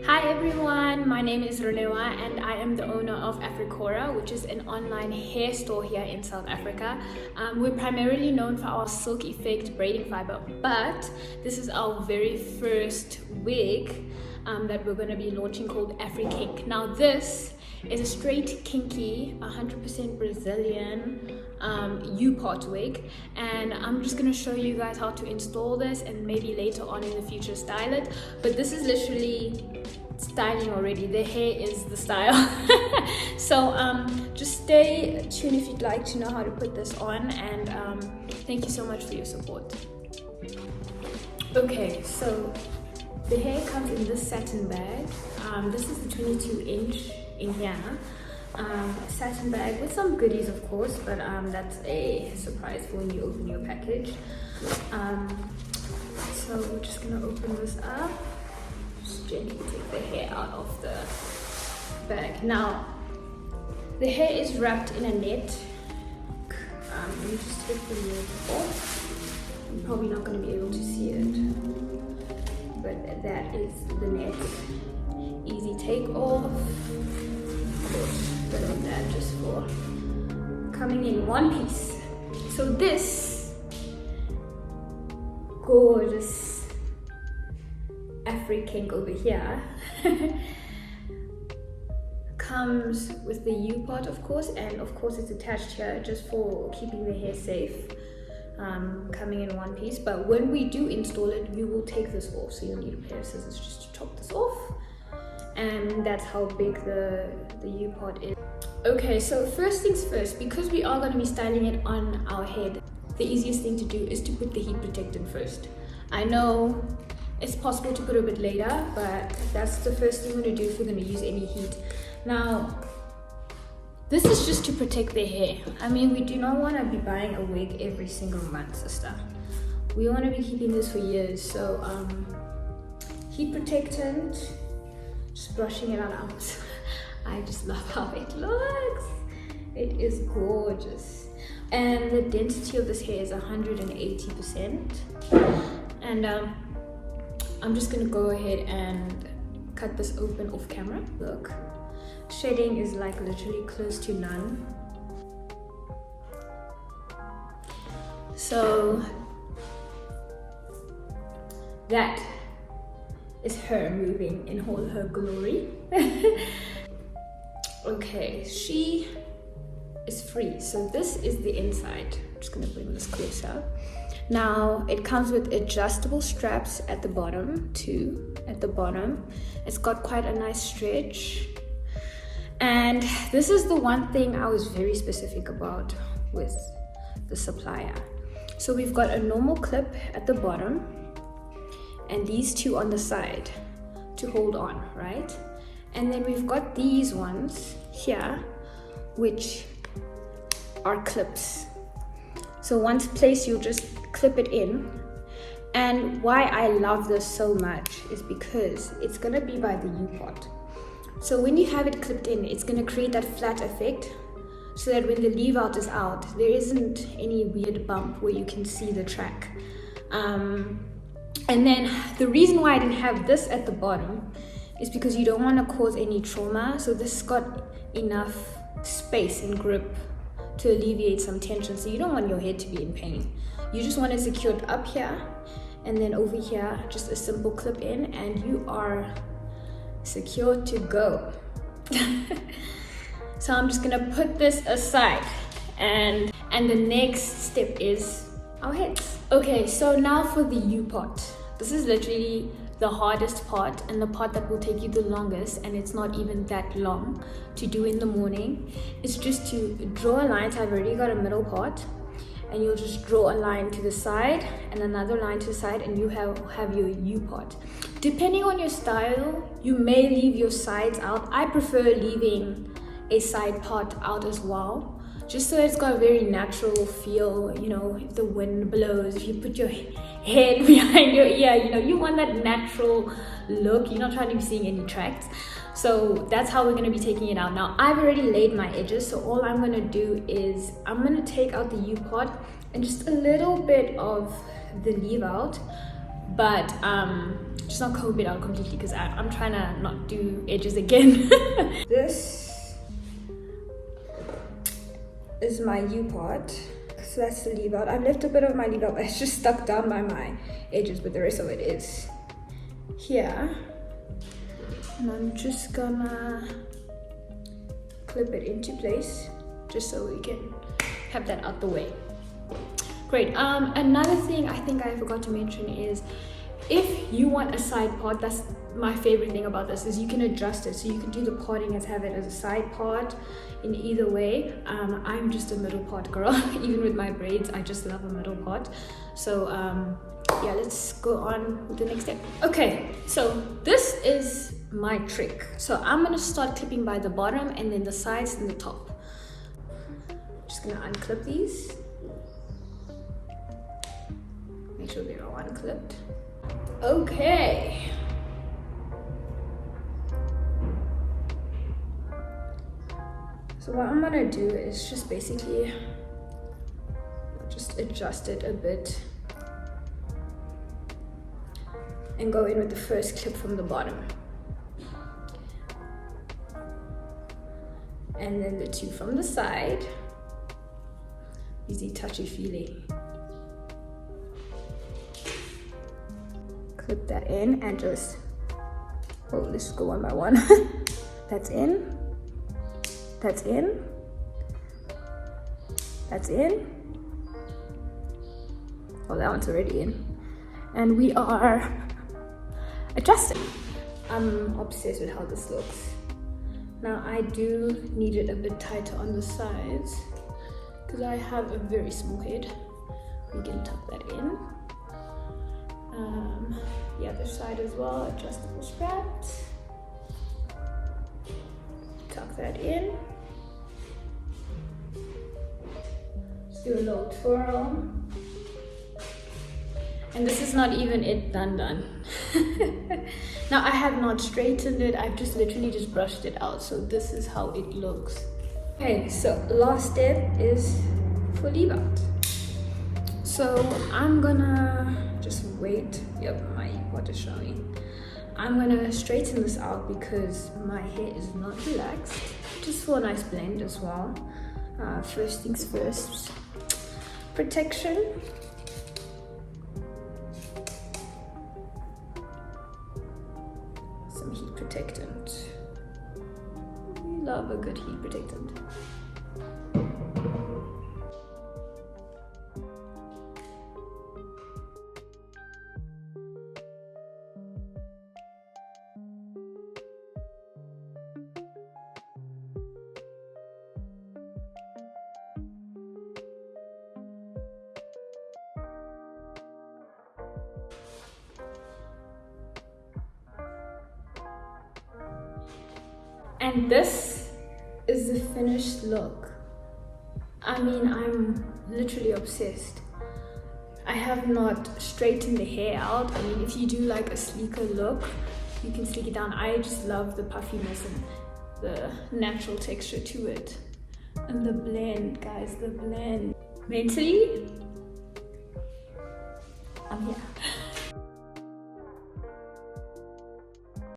Hi everyone, my name is Ronewa and I am the owner of Afrikaura, which is an online hair store here in South Africa. We're primarily known for our silk effect braiding fiber, but this is our very first wig that we're going to be launching called AfriKink. Now this is a straight kinky 100% Brazilian U-part wig, and I'm just going to show you guys how to install this and maybe later on in the future style it. But this is literally styling already. The hair is the style. So just stay tuned if you'd like to know how to put this on, and thank you so much for your support. Okay, so the hair comes in this satin bag. This is the 22-inch in here. Satin bag with some goodies, of course, but that's a surprise for when you open your package. So we're just gonna open this up. Just gently take the hair out of the bag. Now, the hair is wrapped in a net. Let me just take the net off. I'm probably not going to be able to see it, but that is the net. Easy take off. Bit of that just for coming in one piece. So this gorgeous AfriKink over here comes with the U part, of course, and of course it's attached here just for keeping the hair safe, coming in one piece. But when we do install it, you will take this off, so you'll need a pair of scissors just to chop this off, and that's how big the U part is. Okay, so first things first, because we are going to be styling it on our head, the easiest thing to do is to put the heat protectant first. I know it's possible to put it a bit later, but that's the first thing we're going to do if we're going to use any heat. Now, this is just to protect the hair. I mean, we do not want to be buying a wig every single month, sister. We want to be keeping this for years. So, heat protectant, just brushing it out. I just love how it looks. It is gorgeous. And the density of this hair is 180%. And I'm just gonna go ahead and cut this open off camera. Look, shedding is like literally close to none. So that is her moving in all her glory. Okay, she is free. So this is the inside. I'm just gonna bring this closer. Now it comes with adjustable straps at the bottom too. At the bottom, it's got quite a nice stretch. And this is the one thing I was very specific about with the supplier. So we've got a normal clip at the bottom and these two on the side to hold on, right? And then we've got these ones here, which are clips. So once placed, you'll just clip it in. And why I love this so much is because it's gonna be by the U-part. So when you have it clipped in, it's gonna create that flat effect so that when the leave out is out, there isn't any weird bump where you can see the track. And then the reason why I didn't have this at the bottom is because you don't want to cause any trauma. So this has got enough space and grip to alleviate some tension. So you don't want your head to be in pain. You just want it secured up here, and then over here, just a simple clip in, and you are secure to go. So I'm just gonna put this aside, and the next step is our heads. Okay, so now for the U part. This is literally the hardest part and the part that will take you the longest, and it's not even that long to do in the morning. It's just to draw a line. So I've already got a middle part, and you'll just draw a line to the side and another line to the side, and you have your U part. Depending on your style, you may leave your sides out. I prefer leaving a side part out as well, just so it's got a very natural feel. You know, if the wind blows, if you put your head behind your ear, you know, you want that natural look. You're not trying to be seeing any tracks. So that's how we're going to be taking it out. Now I've already laid my edges, so all I'm going to do is I'm going to take out the U part and just a little bit of the leave out, but just not comb it out completely because I'm trying to not do edges again. This is my U part, so that's the leave out. I've left a bit of my leave out, but it's just stuck down by my edges, but the rest of it is here. And I'm just gonna clip it into place just so we can have that out the way. Great. Another thing I think I forgot to mention is if you want a side part, that's my favorite thing about this, is you can adjust it. So you can do the parting and have it as a side part in either way. I'm just a middle part girl. Even with my braids, I just love a middle part. So yeah, let's go on with the next step. Okay, so this is my trick. So I'm gonna start clipping by the bottom and then the sides and the top. Just gonna unclip these. Make sure they're all unclipped. Okay. So what I'm gonna do is just basically just adjust it a bit and go in with the first clip from the bottom. And then the two from the side. Easy touchy-feely. Clip that in and just, oh, let's go one by one. That's in. That's in. That's in. Oh, that one's already in. And we are adjusting. I'm obsessed with how this looks. Now I do need it a bit tighter on the sides because I have a very small head. We can tuck that in. The other side as well, adjustable straps. Tuck that in. Let's do a little twirl. And this is not even it done. Now I have not straightened it, I've just literally just brushed it out. So this is how it looks. Okay, so last step is for leave out. So I'm gonna just wait. Yep, my pot is showing. I'm gonna straighten this out because my hair is not relaxed. Just for a nice blend as well. First things first, protection. Some heat protectant. We love a good heat protectant. And this is the finished look. I mean, I'm literally obsessed. I have not straightened the hair out. I mean, if you do like a sleeker look, you can sleek it down. I just love the puffiness and the natural texture to it. And the blend, guys, the blend. Mentally, I'm here.